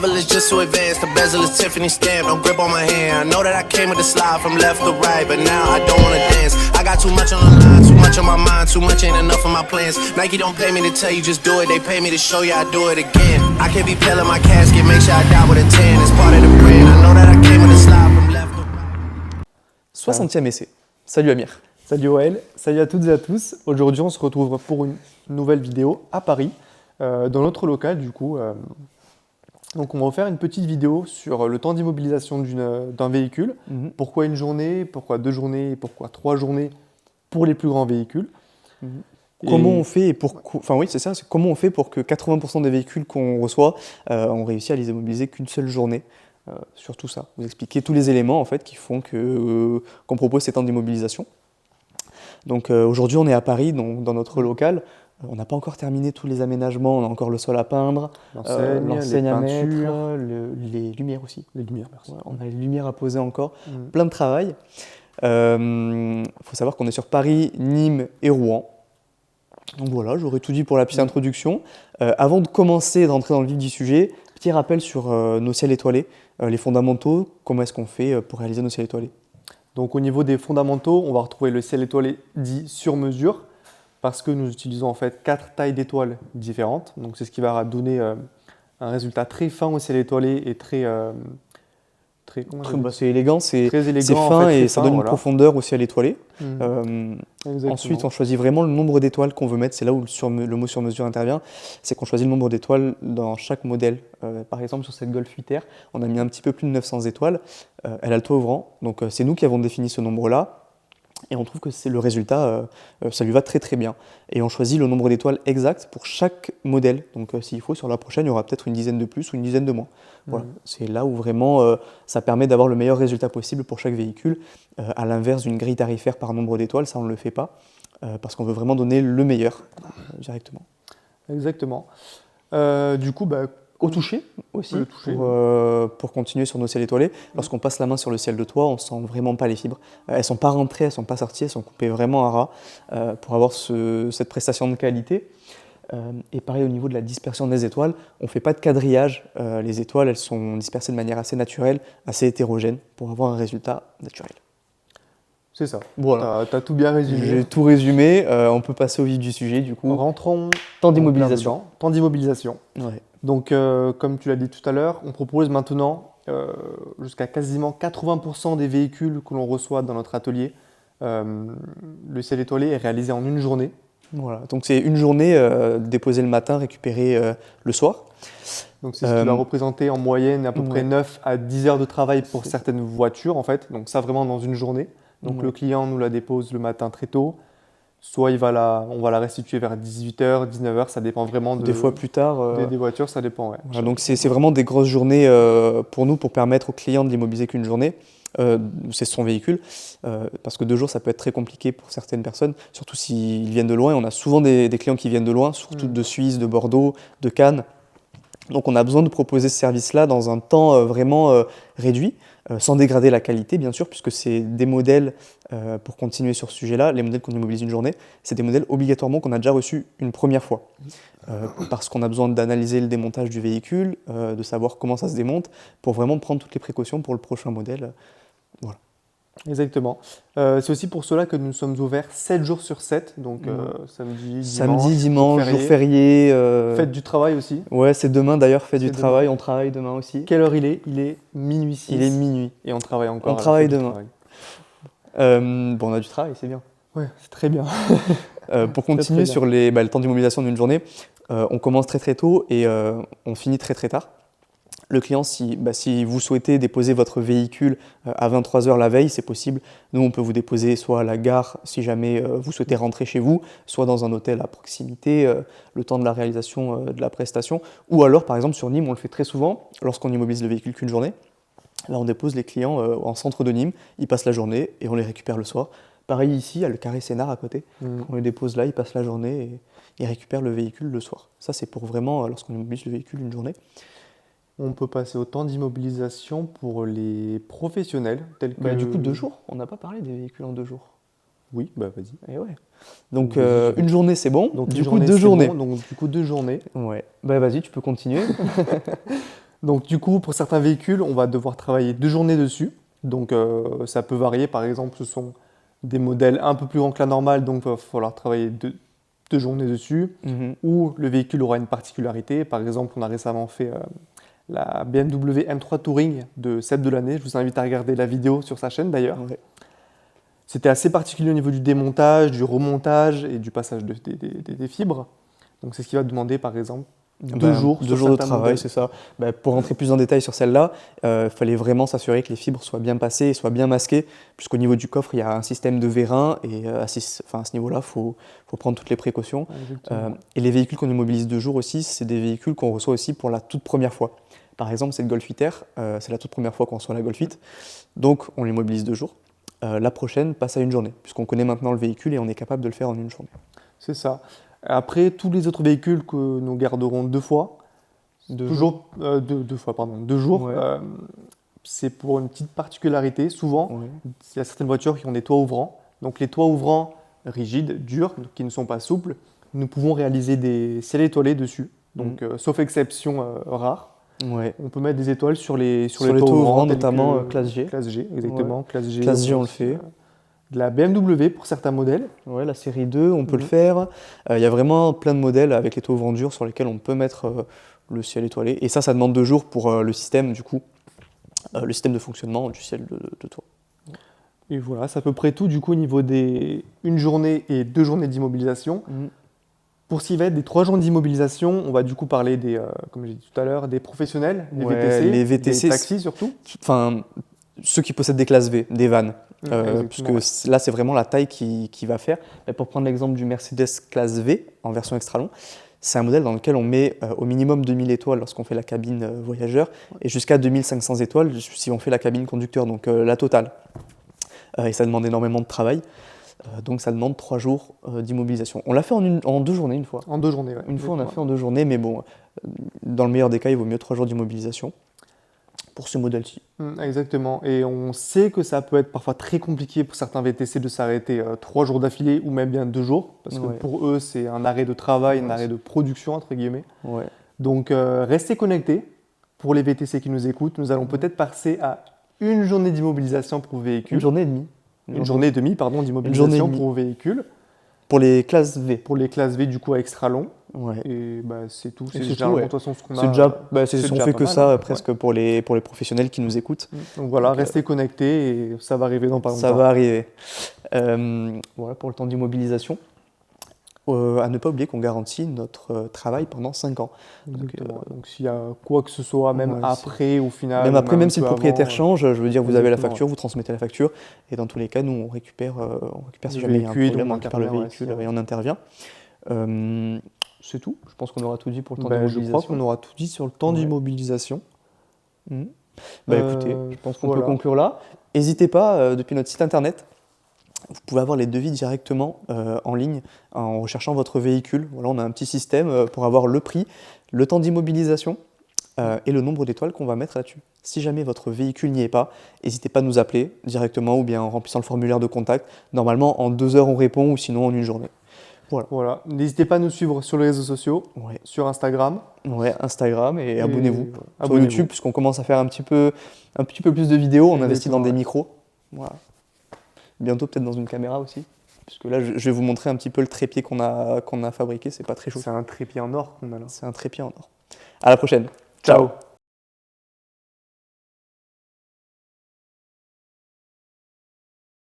level is just too advanced. The bezel is Tiffany stamp, no grip on my hand. I know that I came with the slide from left to right, but now I don't wanna dance. I got too much on the line, too much on my mind, too much ain't enough of my plans. Nike don't pay me to tell you just do it, they pay me to show you I do it again. I can't be pale in my casket, make sure I die with a 10. It's part of the brand. I know that I came with the slide from left to right. 60e essai. Salut Amir. Salut Oel, salut à toutes et à tous. Aujourd'hui, on se retrouve pour une nouvelle vidéo à Paris, dans notre local du coup. Donc on va vous faire une petite vidéo sur le temps d'immobilisation d'un véhicule. Pourquoi une journée, pourquoi 2 journées, pourquoi 3 journées pour les plus grands véhicules. Comment on fait comment on fait pour que 80% des véhicules qu'on reçoit, on réussit à les immobiliser qu'une seule journée. Sur tout ça, vous expliquer tous les éléments en fait qui font qu'on propose ces temps d'immobilisation. Donc aujourd'hui on est à Paris, donc, dans notre local. On n'a pas encore terminé tous les aménagements, on a encore le sol à peindre, l'enseigne à mettre, les lumières aussi. Les lumières, merci. Ouais, on a les lumières à poser encore, plein de travail. Faut savoir qu'on est sur Paris, Nîmes et Rouen. Donc voilà, j'aurais tout dit pour la petite introduction. Avant de commencer, de rentrer dans le vif du sujet, petit rappel sur nos ciels étoilés, les fondamentaux, comment est-ce qu'on fait pour réaliser nos ciels étoilés. Donc au niveau des fondamentaux, on va retrouver le ciel étoilé dit sur mesure, parce que nous utilisons en fait 4 tailles d'étoiles différentes. Donc c'est ce qui va donner un résultat très fin au ciel étoilé et c'est élégant, c'est fin en fait, et ça donne une profondeur au ciel étoilé. Exactement. Ensuite, on choisit vraiment le nombre d'étoiles qu'on veut mettre. C'est là où le mot sur mesure intervient. C'est qu'on choisit le nombre d'étoiles dans chaque modèle. Par exemple, sur cette Golf 8R, on a mis un petit peu plus de 900 étoiles. Elle a le toit ouvrant. Donc, c'est nous qui avons défini ce nombre-là. Et on trouve que c'est le résultat, ça lui va très très bien. Et on choisit le nombre d'étoiles exact pour chaque modèle. Donc s'il faut, sur la prochaine, il y aura peut-être une dizaine de plus ou une dizaine de moins. Voilà. C'est là où vraiment ça permet d'avoir le meilleur résultat possible pour chaque véhicule. À l'inverse d'une grille tarifaire par nombre d'étoiles, ça on ne le fait pas, parce qu'on veut vraiment donner le meilleur directement. Exactement. Du coup, au toucher aussi, pour continuer sur nos ciels étoilés. Lorsqu'on passe la main sur le ciel de toit, on ne sent vraiment pas les fibres. Elles ne sont pas rentrées, elles ne sont pas sorties, elles sont coupées vraiment à ras pour avoir cette prestation de qualité. Et pareil au niveau de la dispersion des étoiles, on ne fait pas de quadrillage. Les étoiles, elles sont dispersées de manière assez naturelle, assez hétérogène pour avoir un résultat naturel. C'est ça. Voilà. Tu as tout bien résumé. J'ai tout résumé. On peut passer au vif du sujet du coup. Rentrons temps d'immobilisation. Temps d'immobilisation. Ouais. Donc, comme tu l'as dit tout à l'heure, on propose maintenant jusqu'à quasiment 80% des véhicules que l'on reçoit dans notre atelier. Le ciel étoilé est réalisé en une journée. Voilà, donc c'est une journée déposée le matin, récupérée le soir. Donc c'est ce qui va représenter en moyenne à peu près 9 à 10 heures de travail pour certaines voitures en fait. Donc ça vraiment dans une journée. Donc le client nous la dépose le matin très tôt. Soit on va la restituer vers 18h, 19h, ça dépend vraiment des fois plus tard. Des voitures, ça dépend. Ouais. Voilà, donc c'est vraiment des grosses journées pour nous, pour permettre au client de l'immobiliser qu'une journée. C'est son véhicule, parce que 2 jours ça peut être très compliqué pour certaines personnes, surtout s'ils viennent de loin. On a souvent des clients qui viennent de loin, surtout de Suisse, de Bordeaux, de Cannes. Donc on a besoin de proposer ce service-là dans un temps vraiment réduit, sans dégrader la qualité bien sûr, puisque c'est des modèles, pour continuer sur ce sujet-là, les modèles qu'on immobilise une journée, c'est des modèles obligatoirement qu'on a déjà reçus une première fois. Parce qu'on a besoin d'analyser le démontage du véhicule, de savoir comment ça se démonte, pour vraiment prendre toutes les précautions pour le prochain modèle. Voilà. Exactement. C'est aussi pour cela que nous sommes ouverts 7 jours sur 7, donc samedi, dimanche, jour férié. Fête du travail aussi. Ouais, c'est demain d'ailleurs, fête du travail, on travaille demain aussi. Quelle heure il est? Il est minuit 6. Il est minuit. Et on travaille encore. On travaille demain. On a du travail, c'est bien. Ouais, c'est très bien. Pour continuer sur le temps d'immobilisation d'une journée, on commence très très tôt et on finit très très tard. Le client, si vous souhaitez déposer votre véhicule à 23h la veille, c'est possible. Nous, on peut vous déposer soit à la gare si jamais vous souhaitez rentrer chez vous, soit dans un hôtel à proximité, le temps de la réalisation de la prestation. Ou alors, par exemple, sur Nîmes, on le fait très souvent, lorsqu'on immobilise le véhicule qu'une journée. Là, on dépose les clients en centre de Nîmes, ils passent la journée et on les récupère le soir. Pareil ici, il y a le carré Sénart à côté. On les dépose là, ils passent la journée et ils récupèrent le véhicule le soir. Ça, c'est pour vraiment lorsqu'on immobilise le véhicule une journée. On peut passer au temps d'immobilisation pour les professionnels, tels que… Du coup, 2 jours. On n'a pas parlé des véhicules en 2 jours. Oui, vas-y. Et ouais. Donc, une journée, c'est bon. Donc, du coup, 2 journées. Bon. Donc, du coup, 2 journées. Ouais. Vas-y, tu peux continuer. Donc du coup, pour certains véhicules, on va devoir travailler 2 journées dessus. Donc ça peut varier. Par exemple, ce sont des modèles un peu plus grands que la normale, donc il va falloir travailler 2 journées dessus. Ou le véhicule aura une particularité. Par exemple, on a récemment fait la BMW M3 Touring de Seb Delaney. Je vous invite à regarder la vidéo sur sa chaîne d'ailleurs. Ouais. C'était assez particulier au niveau du démontage, du remontage et du passage des fibres. Donc c'est ce qui va demander par exemple 2 jours, 2 jours de travail, c'est ça. Pour rentrer plus en détail sur celle-là, il fallait vraiment s'assurer que les fibres soient bien passées et soient bien masquées, puisqu'au niveau du coffre, il y a un système de vérin et à ce niveau-là, il faut prendre toutes les précautions. Et les véhicules qu'on immobilise 2 jours aussi, c'est des véhicules qu'on reçoit aussi pour la toute première fois. Par exemple, c'est le Golf 8R, c'est la toute première fois qu'on reçoit la Golf 8, donc on l'immobilise 2 jours. La prochaine passe à 1 journée, puisqu'on connaît maintenant le véhicule et on est capable de le faire en 1 journée. C'est ça. Après, tous les autres véhicules que nous garderons 2 fois, 2 jours, Ouais. c'est pour une petite particularité. Souvent, Ouais. il y a certaines voitures qui ont des toits ouvrants. Donc les toits ouvrants rigides, durs, qui ne sont pas souples, nous pouvons réaliser des ciels étoilés dessus. Donc, sauf exception rare, Ouais. on peut mettre des étoiles sur les Sur les toits ouvrants, notamment classe G. Classe G, exactement. Ouais. Classe G, Classe G, on le fait. De la BMW pour certains modèles. Ouais, la série 2, on peut le faire. Il y a vraiment plein de modèles avec les toits ouvrants durs sur lesquels on peut mettre le ciel étoilé. Et ça demande 2 jours pour le système, du coup, le système de fonctionnement du ciel de toit. Et voilà, c'est à peu près tout du coup au niveau des 1 journée et 2 journées d'immobilisation. Pour ce qui va être des 3 jours d'immobilisation, on va du coup parler des, comme j'ai dit tout à l'heure, des professionnels, des Ouais, VTC, les VTC, des taxis surtout. Enfin, ceux qui possèdent des classes V, des vannes. Puisque ouais. là, c'est vraiment la taille qui va faire. Mais pour prendre l'exemple du Mercedes classe V en version extra long, c'est un modèle dans lequel on met au minimum 2000 étoiles lorsqu'on fait la cabine voyageur et jusqu'à 2500 étoiles si on fait la cabine conducteur, donc la totale. Et ça demande énormément de travail. Donc ça demande 3 jours d'immobilisation. On l'a fait en 2 journées une fois. En 2 journées, ouais. Une fois, on a fait en 2 journées, mais bon, dans le meilleur des cas, il vaut mieux 3 jours d'immobilisation pour ce modèle-ci. Exactement. Et on sait que ça peut être parfois très compliqué pour certains VTC de s'arrêter 3 jours d'affilée ou même bien 2 jours, parce que pour eux, c'est un arrêt de travail, un arrêt de production, entre guillemets. Ouais. Donc restez connectés. Pour les VTC qui nous écoutent, nous allons peut-être passer à 1 journée d'immobilisation pour véhicule. 1 journée et demie. Une journée et demie, pardon, d'immobilisation pour véhicule. Pour les classes V. Pour les classes V, du coup, à extra long. Ouais. Et c'est tout. Et C'est c'est déjà, tout, de ouais. toute façon, ce qu'on C'est a. déjà, on déjà fait pas que mal, ça hein. presque pour les professionnels qui nous écoutent. Donc voilà, Donc, restez connectés et ça va arriver dans pas longtemps. Ça va arriver. Voilà pour le temps d'immobilisation. À ne pas oublier qu'on garantit notre travail pendant 5 ans. Donc s'il y a quoi que ce soit, même après, au final. Même après, même si le propriétaire avant, change, je veux dire, vous avez la exactement, facture, vous transmettez la facture, et dans tous les cas, nous, on récupère si jamais il y a un véhicule, problème, on on récupère le intervient, véhicule ouais, et on intervient. C'est tout. Je pense qu'on aura tout dit pour le temps je d'immobilisation. crois qu'on aura tout dit sur le temps d'immobilisation. Écoutez, je pense qu'on peut voilà. conclure là. N'hésitez pas, depuis notre site internet, vous pouvez avoir les devis directement en ligne en recherchant votre véhicule. Voilà, on a un petit système pour avoir le prix, le temps d'immobilisation et le nombre d'étoiles qu'on va mettre là-dessus. Si jamais votre véhicule n'y est pas, n'hésitez pas à nous appeler directement ou bien en remplissant le formulaire de contact. Normalement, en 2 heures, on répond ou sinon en 1 journée. Voilà. N'hésitez pas à nous suivre sur les réseaux sociaux, sur Instagram. Ouais, Instagram et abonnez-vous sur abonnez-vous. YouTube puisqu'on commence à faire un petit peu plus de vidéos. On investit dans des micros. Voilà. Bientôt peut-être dans une caméra aussi. Puisque là, je vais vous montrer un petit peu le trépied qu'on a fabriqué. C'est pas très chaud. C'est un trépied en or qu'on a là. C'est un trépied en or. À la prochaine. Ciao.